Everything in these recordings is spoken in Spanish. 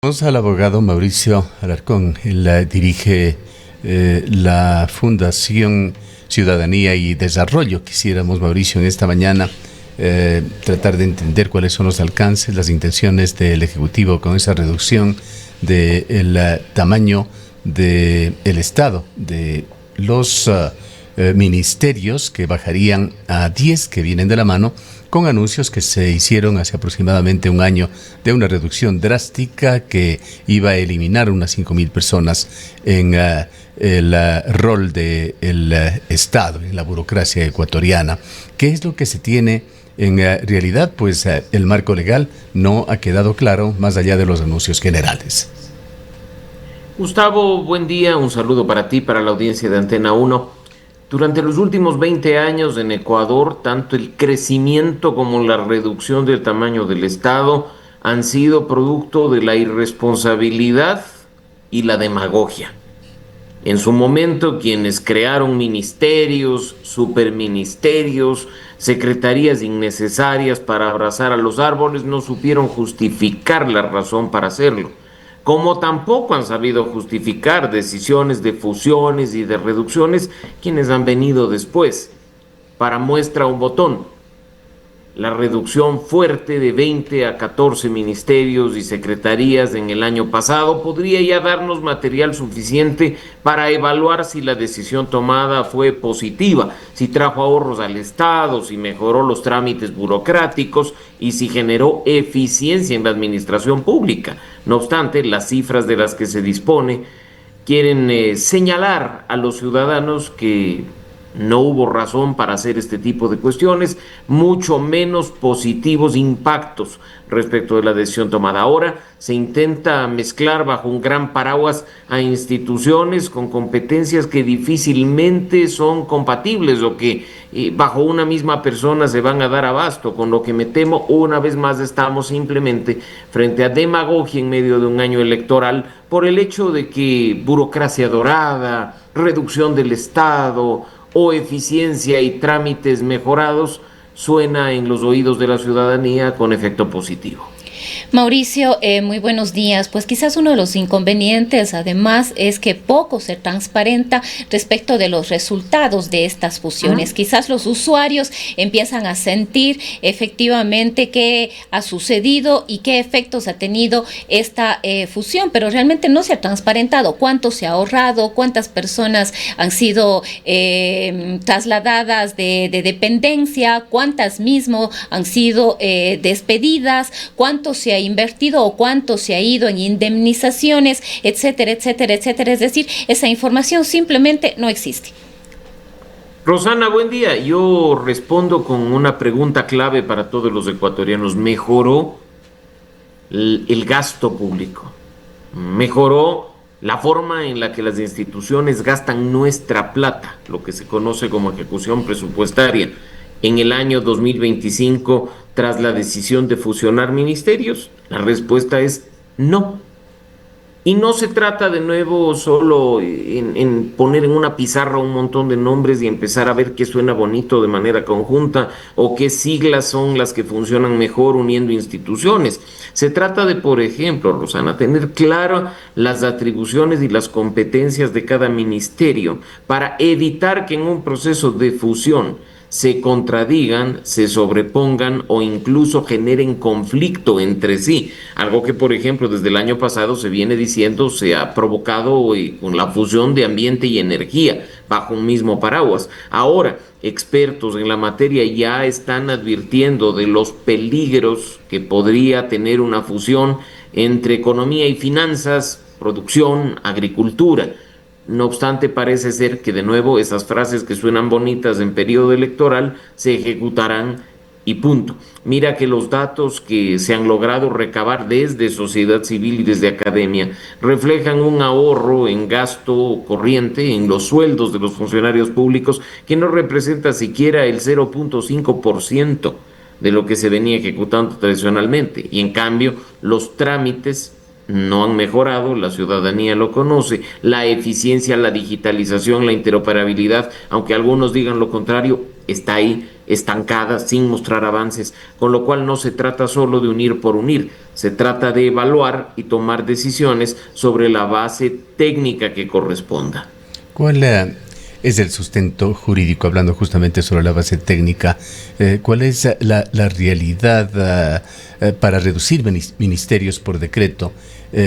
Vamos al abogado Mauricio Alarcón. Él dirige la Fundación Ciudadanía y Desarrollo. Quisiéramos, Mauricio, en esta mañana tratar de entender cuáles son los alcances, las intenciones del Ejecutivo con esa reducción del tamaño del Estado, de los ministerios que bajarían a 10 que vienen de la mano, con anuncios que se hicieron hace aproximadamente un año de una reducción drástica que iba a eliminar unas 5,000 personas en el rol del Estado, en la burocracia ecuatoriana. ¿Qué es lo que se tiene en realidad? Pues el marco legal no ha quedado claro más allá de los anuncios generales. Gustavo, buen día, un saludo para ti, para la audiencia de Antena 1. Durante los últimos 20 años en Ecuador, tanto el crecimiento como la reducción del tamaño del Estado han sido producto de la irresponsabilidad y la demagogia. En su momento, quienes crearon ministerios, superministerios, secretarías innecesarias para abrazar a los árboles, no supieron justificar la razón para hacerlo, como tampoco han sabido justificar decisiones de fusiones y de reducciones quienes han venido después. Para muestra un botón, la reducción fuerte de 20 a 14 ministerios y secretarías en el año pasado podría ya darnos material suficiente para evaluar si la decisión tomada fue positiva, si trajo ahorros al Estado, si mejoró los trámites burocráticos y si generó eficiencia en la administración pública. No obstante, las cifras de las que se dispone quieren señalar a los ciudadanos que no hubo razón para hacer este tipo de cuestiones, mucho menos positivos impactos respecto de la decisión tomada. Ahora se intenta mezclar bajo un gran paraguas a instituciones con competencias que difícilmente son compatibles o que bajo una misma persona se van a dar abasto, con lo que me temo una vez más estamos simplemente frente a demagogia en medio de un año electoral por el hecho de que burocracia dorada, reducción del Estado o eficiencia y trámites mejorados suena en los oídos de la ciudadanía con efecto positivo. Mauricio, muy buenos días. Pues quizás uno de los inconvenientes, además, es que poco se transparenta respecto de los resultados de estas fusiones. Quizás los usuarios empiezan a sentir efectivamente qué ha sucedido y qué efectos ha tenido esta fusión, pero realmente no se ha transparentado cuánto se ha ahorrado, cuántas personas han sido trasladadas de dependencia, cuántas mismo han sido despedidas, cuánto se ha invertido o cuánto se ha ido en indemnizaciones, etcétera, etcétera, etcétera. Es decir, esa información simplemente no existe. Rosana, buen día. Yo respondo con una pregunta clave para todos los ecuatorianos. ¿Mejoró el gasto público? ¿Mejoró la forma en la que las instituciones gastan nuestra plata, lo que se conoce como ejecución presupuestaria, en el año 2025 tras la decisión de fusionar ministerios? La respuesta es no. Y no se trata de nuevo solo en poner en una pizarra un montón de nombres y empezar a ver qué suena bonito de manera conjunta o qué siglas son las que funcionan mejor uniendo instituciones. Se trata de, por ejemplo, Rosana, tener claras las atribuciones y las competencias de cada ministerio para evitar que en un proceso de fusión se contradigan, se sobrepongan o incluso generen conflicto entre sí. Algo que, por ejemplo, desde el año pasado se viene diciendo se ha provocado con la fusión de ambiente y energía bajo un mismo paraguas. Ahora, expertos en la materia ya están advirtiendo de los peligros que podría tener una fusión entre economía y finanzas, producción, agricultura. No obstante, parece ser que de nuevo esas frases que suenan bonitas en periodo electoral se ejecutarán y punto. Mira que los datos que se han logrado recabar desde sociedad civil y desde academia reflejan un ahorro en gasto corriente, en los sueldos de los funcionarios públicos, que no representa siquiera el 0,5% de lo que se venía ejecutando tradicionalmente. Y en cambio, los trámites no han mejorado, la ciudadanía lo conoce, la eficiencia, la digitalización, la interoperabilidad, aunque algunos digan lo contrario, está ahí estancada sin mostrar avances, con lo cual no se trata solo de unir por unir, se trata de evaluar y tomar decisiones sobre la base técnica que corresponda. ¿Cuál es el sustento jurídico, hablando justamente sobre la base técnica? ¿Cuál es la realidad para reducir ministerios por decreto?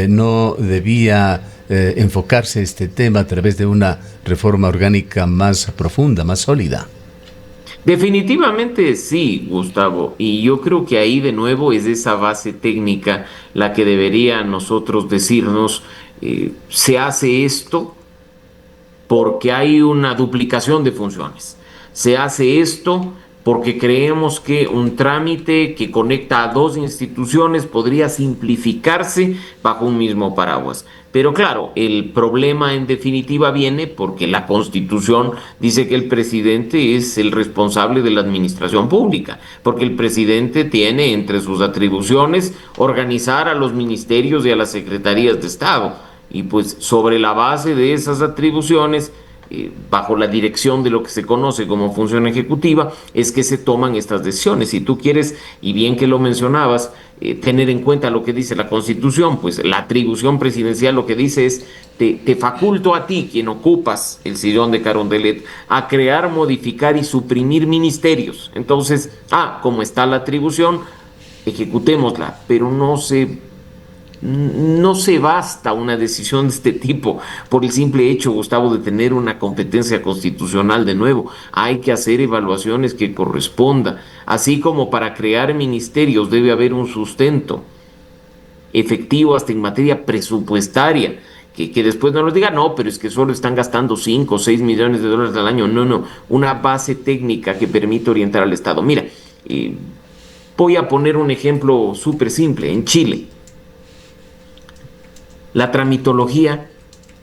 ¿No debía enfocarse este tema a través de una reforma orgánica más profunda, más sólida? Definitivamente sí, Gustavo, y yo creo que ahí de nuevo es esa base técnica la que debería a nosotros decirnos, se hace esto porque hay una duplicación de funciones. Se hace esto porque creemos que un trámite que conecta a dos instituciones podría simplificarse bajo un mismo paraguas. Pero claro, el problema en definitiva viene porque la Constitución dice que el presidente es el responsable de la administración pública, porque el presidente tiene entre sus atribuciones organizar a los ministerios y a las secretarías de Estado. Y pues sobre la base de esas atribuciones, bajo la dirección de lo que se conoce como función ejecutiva, es que se toman estas decisiones. Si tú quieres, y bien que lo mencionabas, tener en cuenta lo que dice la Constitución, pues la atribución presidencial lo que dice es, te faculto a ti, quien ocupas el sillón de Carondelet, a crear, modificar y suprimir ministerios. Entonces, como está la atribución, ejecutémosla, pero no se basta una decisión de este tipo por el simple hecho, Gustavo, de tener una competencia constitucional de nuevo. Hay que hacer evaluaciones que corresponda. Así como para crear ministerios debe haber un sustento efectivo hasta en materia presupuestaria. Que después no nos digan, no, pero es que solo están gastando 5 o 6 millones de dólares al año. No, una base técnica que permite orientar al Estado. Mira, voy a poner un ejemplo súper simple. En Chile, la tramitología,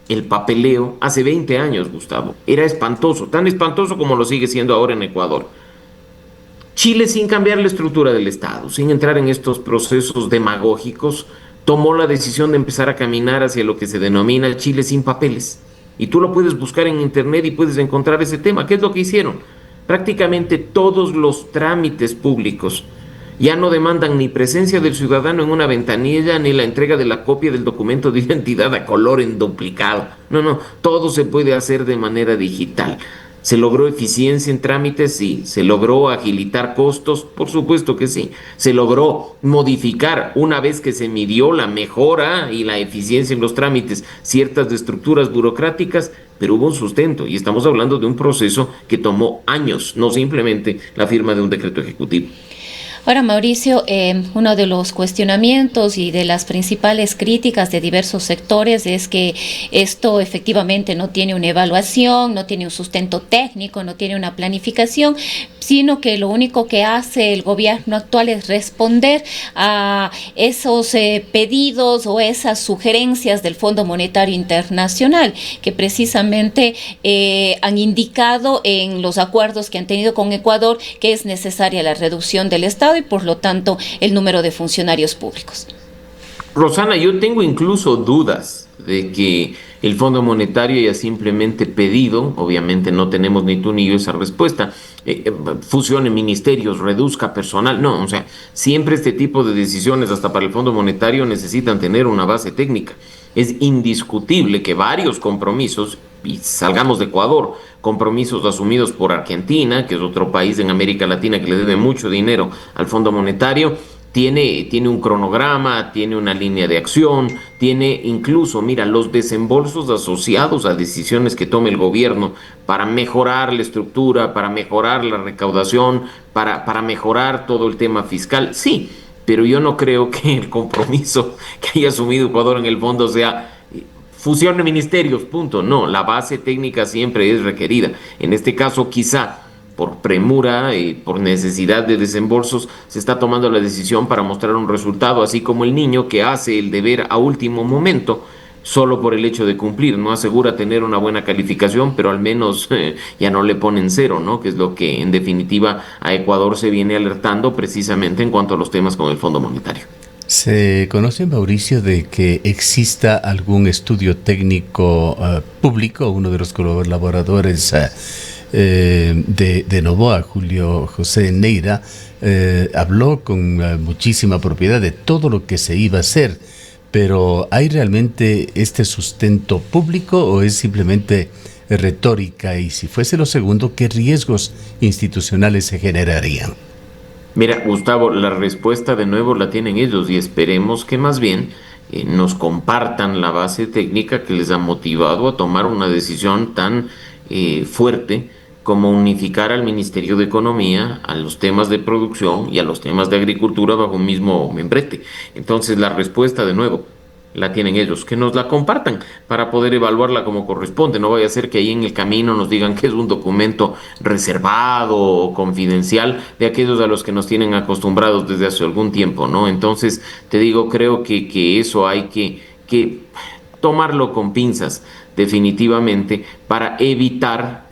el papeleo, hace 20 años, Gustavo, era espantoso, tan espantoso como lo sigue siendo ahora en Ecuador. Chile, sin cambiar la estructura del Estado, sin entrar en estos procesos demagógicos, tomó la decisión de empezar a caminar hacia lo que se denomina Chile sin papeles. Y tú lo puedes buscar en internet y puedes encontrar ese tema. ¿Qué es lo que hicieron? Prácticamente todos los trámites públicos ya no demandan ni presencia del ciudadano en una ventanilla ni la entrega de la copia del documento de identidad a color en duplicado. No, todo se puede hacer de manera digital. ¿Se logró eficiencia en trámites? Sí. ¿Se logró agilitar costos? Por supuesto que sí. ¿Se logró modificar, una vez que se midió la mejora y la eficiencia en los trámites, ciertas estructuras burocráticas? Pero hubo un sustento y estamos hablando de un proceso que tomó años, no simplemente la firma de un decreto ejecutivo. Ahora, Mauricio, uno de los cuestionamientos y de las principales críticas de diversos sectores es que esto efectivamente no tiene una evaluación, no tiene un sustento técnico, no tiene una planificación, sino que lo único que hace el gobierno actual es responder a esos pedidos o esas sugerencias del Fondo Monetario Internacional, que precisamente han indicado en los acuerdos que han tenido con Ecuador que es necesaria la reducción del Estado y por lo tanto el número de funcionarios públicos. Rosana, yo tengo incluso dudas de que el Fondo Monetario haya simplemente pedido, obviamente no tenemos ni tú ni yo esa respuesta, fusione ministerios, reduzca personal. No, o sea, siempre este tipo de decisiones, hasta para el Fondo Monetario, necesitan tener una base técnica. Es indiscutible que varios compromisos, y salgamos de Ecuador, compromisos asumidos por Argentina, que es otro país en América Latina que le debe mucho dinero al Fondo Monetario, tiene un cronograma, tiene una línea de acción, tiene incluso, mira, los desembolsos asociados a decisiones que tome el gobierno para mejorar la estructura, para mejorar la recaudación, para mejorar todo el tema fiscal. Sí, pero yo no creo que el compromiso que haya asumido Ecuador en el fondo sea fusión de ministerios, punto. No, la base técnica siempre es requerida. En este caso, quizá por premura y por necesidad de desembolsos, se está tomando la decisión para mostrar un resultado, así como el niño que hace el deber a último momento, solo por el hecho de cumplir. No asegura tener una buena calificación, pero al menos ya no le ponen 0, ¿no? Que es lo que en definitiva a Ecuador se viene alertando precisamente en cuanto a los temas con el Fondo Monetario. ¿Se conoce, Mauricio, de que exista algún estudio técnico público? Uno de los colaboradores de Novoa, Julio José Neira, habló con muchísima propiedad de todo lo que se iba a hacer, pero ¿hay realmente este sustento público o es simplemente retórica? Y si fuese lo segundo, ¿qué riesgos institucionales se generarían? Mira, Gustavo, la respuesta de nuevo la tienen ellos y esperemos que más bien nos compartan la base técnica que les ha motivado a tomar una decisión tan fuerte como unificar al Ministerio de Economía, a los temas de producción y a los temas de agricultura bajo un mismo membrete. Entonces, la respuesta de nuevo la tienen ellos, que nos la compartan para poder evaluarla como corresponde. No vaya a ser que ahí en el camino nos digan que es un documento reservado o confidencial de aquellos a los que nos tienen acostumbrados desde hace algún tiempo, ¿no? Entonces, te digo, creo que eso hay que tomarlo con pinzas, definitivamente, para evitar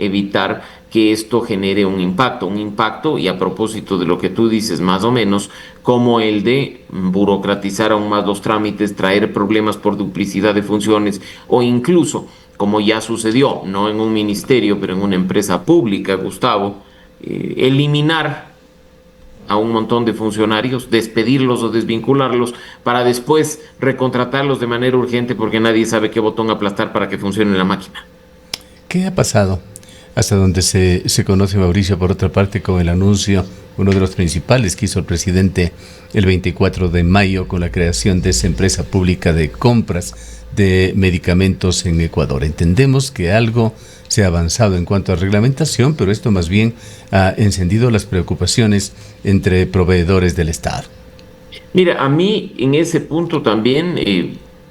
que esto genere un impacto, y a propósito de lo que tú dices, más o menos, como el de burocratizar aún más los trámites, traer problemas por duplicidad de funciones, o incluso, como ya sucedió, no en un ministerio, pero en una empresa pública, Gustavo, eliminar a un montón de funcionarios, despedirlos o desvincularlos para después recontratarlos de manera urgente porque nadie sabe qué botón aplastar para que funcione la máquina. ¿Qué ha pasado? Hasta donde se conoce, Mauricio, por otra parte, con el anuncio, uno de los principales que hizo el presidente el 24 de mayo con la creación de esa empresa pública de compras de medicamentos en Ecuador. Entendemos que algo se ha avanzado en cuanto a reglamentación, pero esto más bien ha encendido las preocupaciones entre proveedores del Estado. Mira, a mí en ese punto también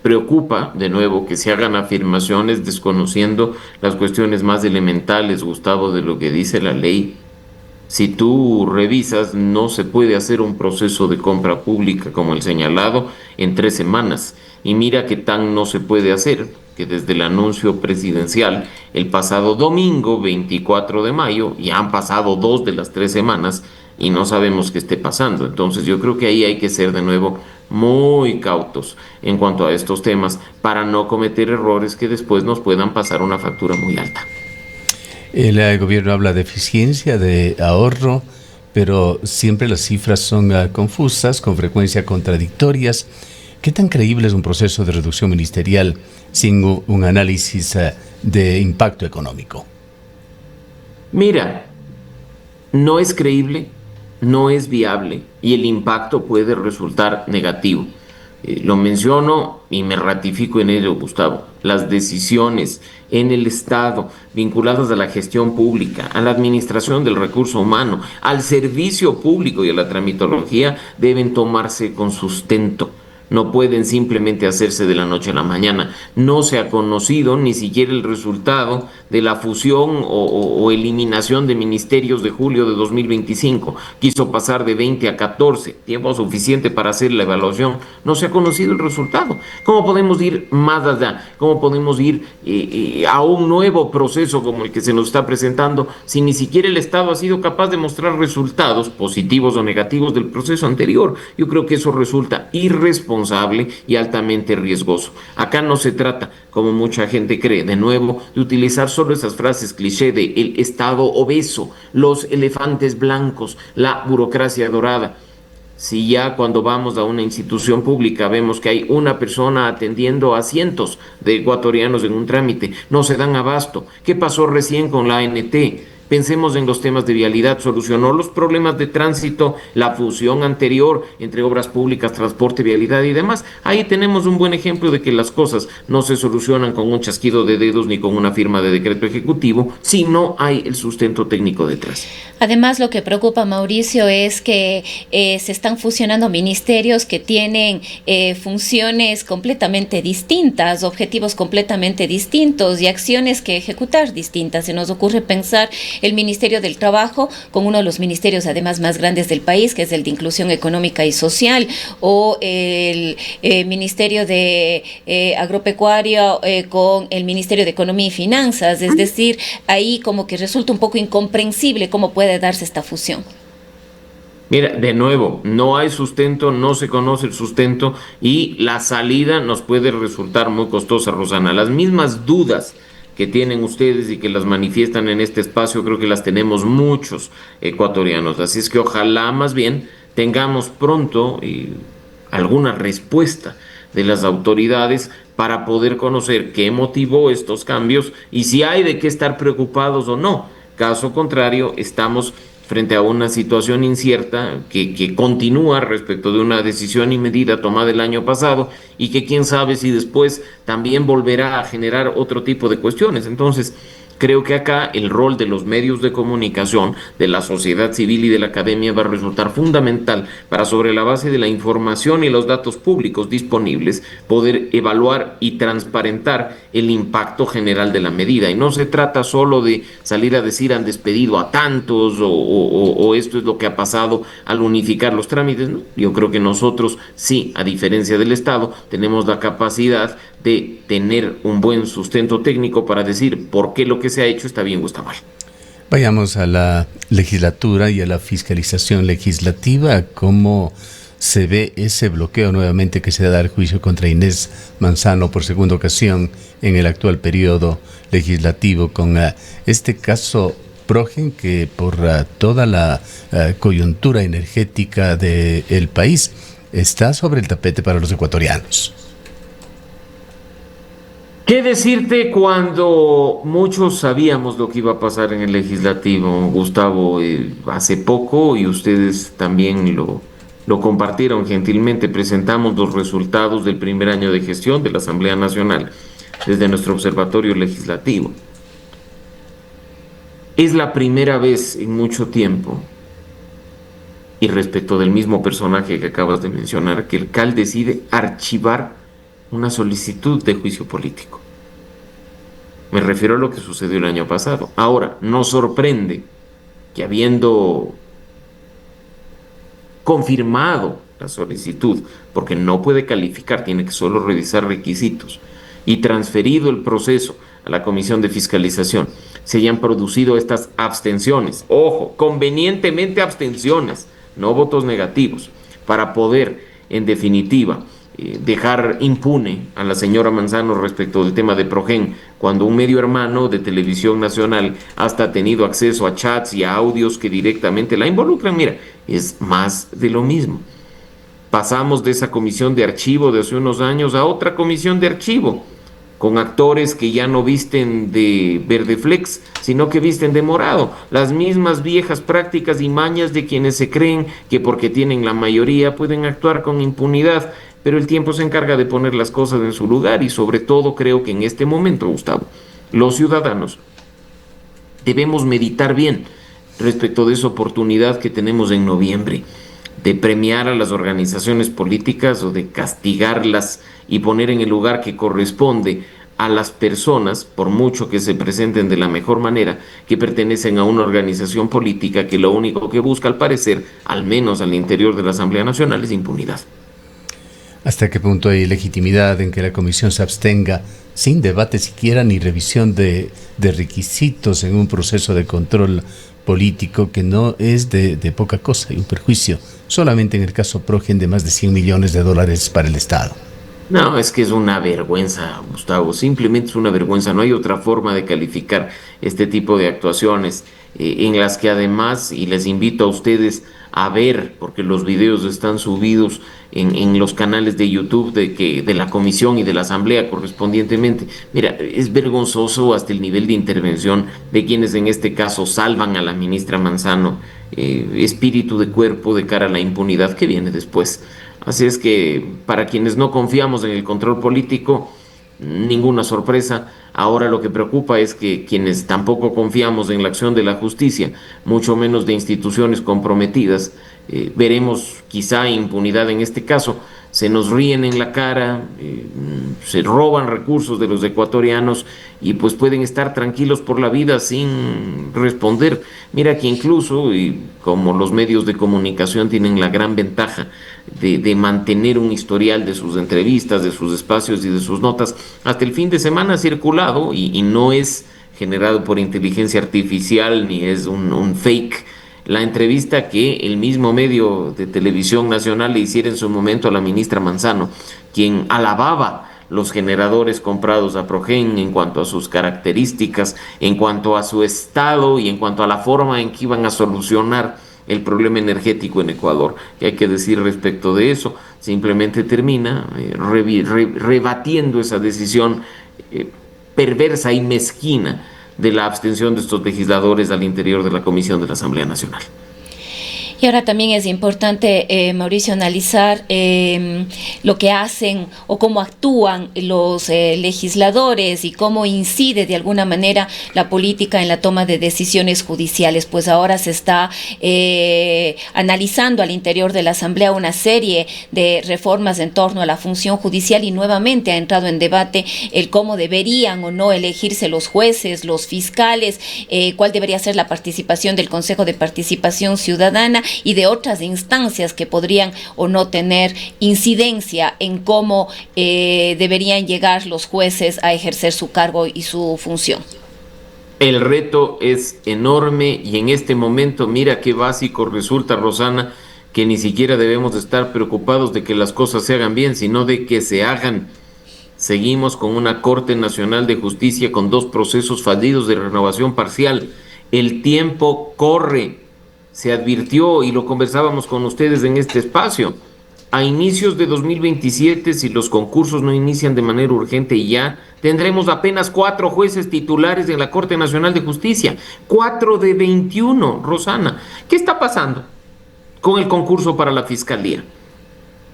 preocupa de nuevo que se hagan afirmaciones desconociendo las cuestiones más elementales, Gustavo, de lo que dice la ley. Si tú revisas, no se puede hacer un proceso de compra pública como el señalado en 3 semanas. Y mira que tan no se puede hacer, que desde el anuncio presidencial el pasado domingo 24 de mayo ya han pasado 2 de las 3 semanas y no sabemos qué esté pasando. Entonces yo creo que ahí hay que ser de nuevo muy cautos en cuanto a estos temas para no cometer errores que después nos puedan pasar una factura muy alta. El gobierno habla de eficiencia, de ahorro, pero siempre las cifras son confusas, con frecuencia contradictorias. ¿Qué tan creíble es un proceso de reducción ministerial sin un análisis de impacto económico? Mira, no es creíble, no es viable y el impacto puede resultar negativo. Lo menciono y me ratifico en ello, Gustavo. Las decisiones en el Estado vinculadas a la gestión pública, a la administración del recurso humano, al servicio público y a la tramitología deben tomarse con sustento. No pueden simplemente hacerse de la noche a la mañana. No se ha conocido ni siquiera el resultado de la fusión o eliminación de ministerios de julio de 2025. Quiso pasar de 20 a 14, tiempo suficiente para hacer la evaluación. No se ha conocido el resultado. ¿Cómo podemos ir más allá? ¿Cómo podemos ir a un nuevo proceso como el que se nos está presentando si ni siquiera el Estado ha sido capaz de mostrar resultados positivos o negativos del proceso anterior? Yo creo que eso resulta irresponsable y altamente riesgoso. Acá no se trata, como mucha gente cree, de nuevo, de utilizar solo esas frases cliché de el Estado obeso, los elefantes blancos, la burocracia dorada. Si ya cuando vamos a una institución pública vemos que hay una persona atendiendo a cientos de ecuatorianos en un trámite, no se dan abasto. ¿Qué pasó recién con la ANT? Pensemos en los temas de vialidad. ¿Solucionó los problemas de tránsito la fusión anterior entre obras públicas, transporte, vialidad y demás? Ahí tenemos un buen ejemplo de que las cosas no se solucionan con un chasquido de dedos ni con una firma de decreto ejecutivo, si no hay el sustento técnico detrás. Además, lo que preocupa, Mauricio, es que se están fusionando ministerios que tienen funciones completamente distintas, objetivos completamente distintos y acciones que ejecutar distintas. Se nos ocurre pensar el Ministerio del Trabajo con uno de los ministerios además más grandes del país, que es el de Inclusión Económica y Social, o el Ministerio de Agropecuario con el Ministerio de Economía y Finanzas. Es decir, ahí como que resulta un poco incomprensible cómo puede darse esta fusión. Mira, de nuevo, no hay sustento, no se conoce el sustento y la salida nos puede resultar muy costosa, Rosana. Las mismas dudas que tienen ustedes y que las manifiestan en este espacio, creo que las tenemos muchos ecuatorianos. Así es que ojalá más bien tengamos pronto alguna respuesta de las autoridades para poder conocer qué motivó estos cambios y si hay de qué estar preocupados o no. Caso contrario, estamos frente a una situación incierta que continúa respecto de una decisión y medida tomada el año pasado y que quién sabe si después también volverá a generar otro tipo de cuestiones. Entonces, creo que acá el rol de los medios de comunicación, de la sociedad civil y de la academia va a resultar fundamental para, sobre la base de la información y los datos públicos disponibles, poder evaluar y transparentar el impacto general de la medida. Y no se trata solo de salir a decir han despedido a tantos o esto es lo que ha pasado al unificar los trámites, ¿no? Yo creo que nosotros sí, a diferencia del Estado, tenemos la capacidad de tener un buen sustento técnico para decir por qué lo que se ha hecho está bien o está mal. Vayamos a la legislatura y a la fiscalización legislativa. ¿Cómo se ve ese bloqueo nuevamente que se da al juicio contra Inés Manzano por segunda ocasión en el actual periodo legislativo con este caso Progen que por toda la coyuntura energética del país está sobre el tapete para los ecuatorianos? ¿Qué decirte cuando muchos sabíamos lo que iba a pasar en el legislativo, Gustavo? Hace poco, y ustedes también lo compartieron gentilmente, presentamos los resultados del primer año de gestión de la Asamblea Nacional desde nuestro observatorio legislativo. Es la primera vez en mucho tiempo, y respecto del mismo personaje que acabas de mencionar, que el CAL decide archivar una solicitud de juicio político. Me refiero a lo que sucedió el año pasado. Ahora, nos sorprende que habiendo confirmado la solicitud, porque no puede calificar, tiene que solo revisar requisitos, y transferido el proceso a la Comisión de Fiscalización, se hayan producido estas abstenciones. Ojo, convenientemente abstenciones, no votos negativos, para poder, en definitiva, dejar impune a la señora Manzano respecto del tema de Progen, cuando un medio hermano de televisión nacional hasta ha tenido acceso a chats y a audios que directamente la involucran. Mira, es más de lo mismo. Pasamos de esa comisión de archivo de hace unos años a otra comisión de archivo, con actores que ya no visten de verde flex, sino que visten de morado. Las mismas viejas prácticas y mañas de quienes se creen que porque tienen la mayoría pueden actuar con impunidad, pero el tiempo se encarga de poner las cosas en su lugar y sobre todo creo que en este momento, Gustavo, los ciudadanos debemos meditar bien respecto de esa oportunidad que tenemos en noviembre de premiar a las organizaciones políticas o de castigarlas y poner en el lugar que corresponde a las personas, por mucho que se presenten de la mejor manera, que pertenecen a una organización política que lo único que busca, al parecer, al menos al interior de la Asamblea Nacional, es impunidad. ¿Hasta qué punto hay legitimidad en que la comisión se abstenga sin debate siquiera ni revisión de requisitos en un proceso de control político que no es de poca cosa y un perjuicio solamente en el caso Progen de más de $100 millones para el Estado? No, es que es una vergüenza, Gustavo, simplemente es una vergüenza, no hay otra forma de calificar este tipo de actuaciones en las que además, y les invito a ustedes a ver, porque los videos están subidos en los canales de YouTube de la comisión y de la asamblea correspondientemente. Mira, es vergonzoso hasta el nivel de intervención de quienes en este caso salvan a la ministra Manzano, espíritu de cuerpo de cara a la impunidad que viene después. Así es que para quienes no confiamos en el control político, ninguna sorpresa. Ahora lo que preocupa es que quienes tampoco confiamos en la acción de la justicia, mucho menos de instituciones comprometidas, veremos quizá impunidad en este caso, se nos ríen en la cara, se roban recursos de los ecuatorianos y pues pueden estar tranquilos por la vida sin responder. Mira que incluso, y como los medios de comunicación tienen la gran ventaja de mantener un historial de sus entrevistas, de sus espacios y de sus notas, hasta el fin de semana ha circulado y no es generado por inteligencia artificial ni es un fake la entrevista que el mismo medio de televisión nacional le hiciera en su momento a la ministra Manzano, quien alababa los generadores comprados a Progen en cuanto a sus características, en cuanto a su estado y en cuanto a la forma en que iban a solucionar el problema energético en Ecuador. ¿Qué hay que decir respecto de eso? Simplemente termina rebatiendo esa decisión perversa y mezquina de la abstención de estos legisladores al interior de la Comisión de la Asamblea Nacional. Y ahora también es importante, Mauricio, analizar lo que hacen o cómo actúan los legisladores y cómo incide de alguna manera la política en la toma de decisiones judiciales. Pues ahora se está analizando al interior de la Asamblea una serie de reformas en torno a la función judicial y nuevamente ha entrado en debate el cómo deberían o no elegirse los jueces, los fiscales, cuál debería ser la participación del Consejo de Participación Ciudadana y de otras instancias que podrían o no tener incidencia en cómo deberían llegar los jueces a ejercer su cargo y su función. El reto es enorme y en este momento, mira qué básico resulta, Rosana, que ni siquiera debemos de estar preocupados de que las cosas se hagan bien, sino de que se hagan. Seguimos con una Corte Nacional de Justicia con 2 procesos fallidos de renovación parcial. El tiempo corre. Se advirtió y lo conversábamos con ustedes en este espacio. A inicios de 2027, si los concursos no inician de manera urgente ya, tendremos apenas 4 jueces titulares en la Corte Nacional de Justicia. 4 de 21, Rosana. ¿Qué está pasando con el concurso para la Fiscalía?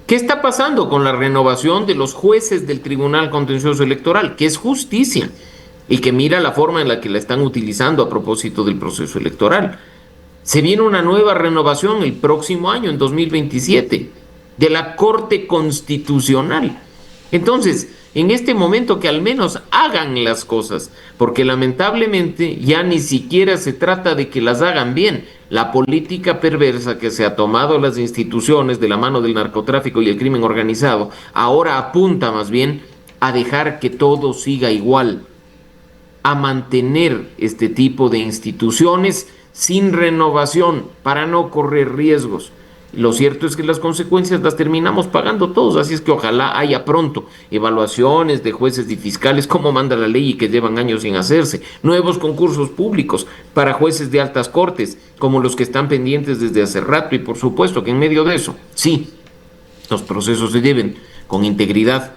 ¿Qué está pasando con la renovación de los jueces del Tribunal Contencioso Electoral, que es justicia, y que mira la forma en la que la están utilizando a propósito del proceso electoral? Se viene una nueva renovación el próximo año, en 2027, de la Corte Constitucional. Entonces, en este momento que al menos hagan las cosas, porque lamentablemente ya ni siquiera se trata de que las hagan bien. La política perversa que se ha tomado las instituciones de la mano del narcotráfico y el crimen organizado, ahora apunta más bien a dejar que todo siga igual, a mantener este tipo de instituciones sin renovación para no correr riesgos. Lo cierto es que las consecuencias las terminamos pagando todos, así es que ojalá haya pronto evaluaciones de jueces y fiscales como manda la ley y que llevan años sin hacerse, nuevos concursos públicos para jueces de altas cortes como los que están pendientes desde hace rato y por supuesto que en medio de eso, sí, los procesos se lleven con integridad,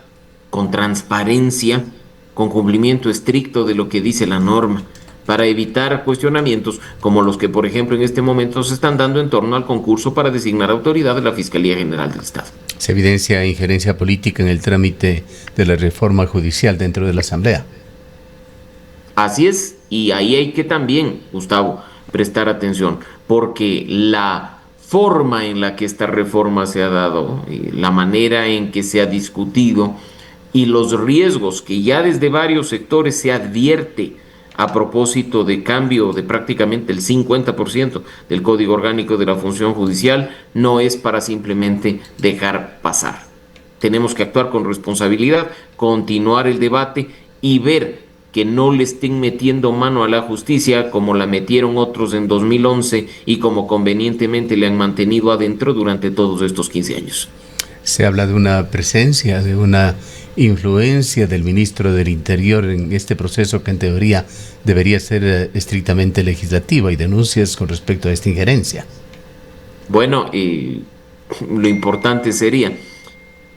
con transparencia, con cumplimiento estricto de lo que dice la norma, para evitar cuestionamientos como los que, por ejemplo, en este momento se están dando en torno al concurso para designar autoridad de la Fiscalía General del Estado. Se evidencia injerencia política en el trámite de la reforma judicial dentro de la Asamblea. Así es, y ahí hay que también, Gustavo, prestar atención, porque la forma en la que esta reforma se ha dado, la manera en que se ha discutido y los riesgos que ya desde varios sectores se advierte a propósito de cambio de prácticamente el 50% del Código Orgánico de la Función Judicial, no es para simplemente dejar pasar. Tenemos que actuar con responsabilidad, continuar el debate y ver que no le estén metiendo mano a la justicia como la metieron otros en 2011 y como convenientemente le han mantenido adentro durante todos estos 15 años. Se habla de una presencia, de una influencia del ministro del Interior en este proceso que en teoría debería ser estrictamente legislativa y denuncias con respecto a esta injerencia. Bueno, lo importante sería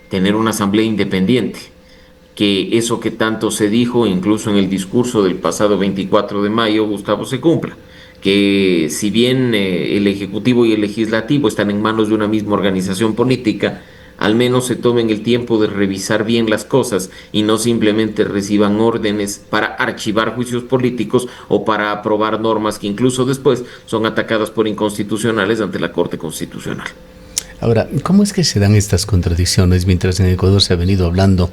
tener una asamblea independiente, que eso que tanto se dijo incluso en el discurso del pasado 24 de mayo, Gustavo, se cumpla. Que si bien el Ejecutivo y el Legislativo están en manos de una misma organización política, al menos se tomen el tiempo de revisar bien las cosas y no simplemente reciban órdenes para archivar juicios políticos o para aprobar normas que incluso después son atacadas por inconstitucionales ante la Corte Constitucional. Ahora, ¿cómo es que se dan estas contradicciones mientras en Ecuador se ha venido hablando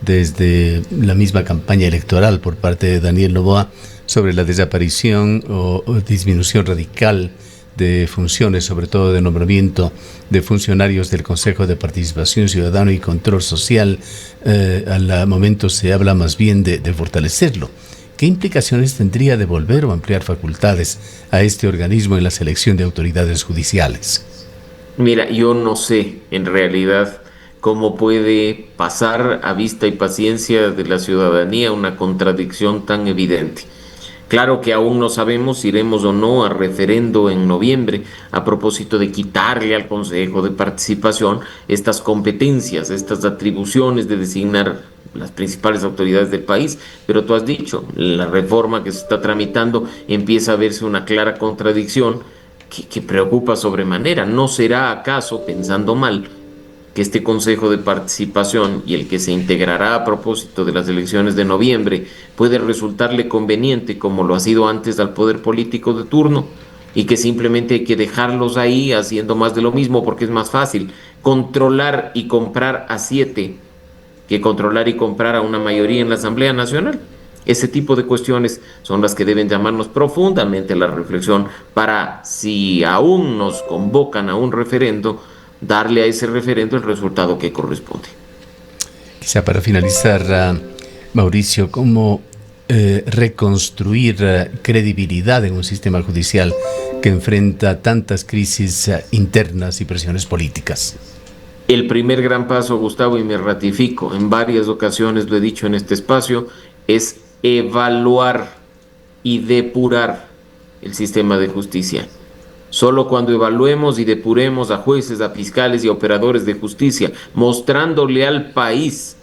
desde la misma campaña electoral por parte de Daniel Noboa sobre la desaparición o disminución radical de funciones, sobre todo de nombramiento de funcionarios del Consejo de Participación Ciudadana y Control Social? Al momento se habla más bien de fortalecerlo. ¿qué implicaciones tendría devolver o ampliar facultades a este organismo en la selección de autoridades judiciales? Mira, yo no sé en realidad cómo puede pasar a vista y paciencia de la ciudadanía una contradicción tan evidente. Claro que aún no sabemos si iremos o no a referendo en noviembre a propósito de quitarle al Consejo de Participación estas competencias, estas atribuciones de designar las principales autoridades del país, pero tú has dicho, la reforma que se está tramitando empieza a verse una clara contradicción que preocupa sobremanera. ¿No será acaso, pensando mal, que este Consejo de Participación y el que se integrará a propósito de las elecciones de noviembre puede resultarle conveniente, como lo ha sido antes al poder político de turno, y que simplemente hay que dejarlos ahí haciendo más de lo mismo porque es más fácil controlar y comprar a 7 que controlar y comprar a una mayoría en la Asamblea Nacional? Ese tipo de cuestiones son las que deben llamarnos profundamente a la reflexión para, si aún nos convocan a un referendo, darle a ese referendo el resultado que corresponde. Quizá para finalizar, Mauricio, ¿cómo reconstruir credibilidad en un sistema judicial que enfrenta tantas crisis internas y presiones políticas? El primer gran paso, Gustavo, y me ratifico, en varias ocasiones lo he dicho en este espacio, es evaluar y depurar el sistema de justicia. Solo cuando evaluemos y depuremos a jueces, a fiscales y a operadores de justicia, mostrándole al país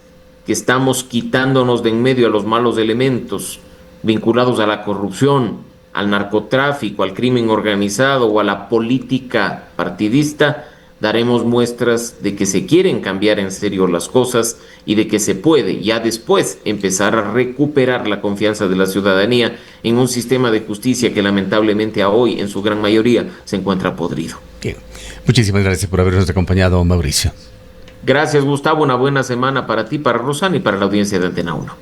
que estamos quitándonos de en medio a los malos elementos vinculados a la corrupción, al narcotráfico, al crimen organizado o a la política partidista, daremos muestras de que se quieren cambiar en serio las cosas y de que se puede ya después empezar a recuperar la confianza de la ciudadanía en un sistema de justicia que lamentablemente a hoy en su gran mayoría se encuentra podrido. Bien. Muchísimas gracias por habernos acompañado, Mauricio. Gracias, Gustavo. Una buena semana para ti, para Rosana y para la audiencia de Antena 1.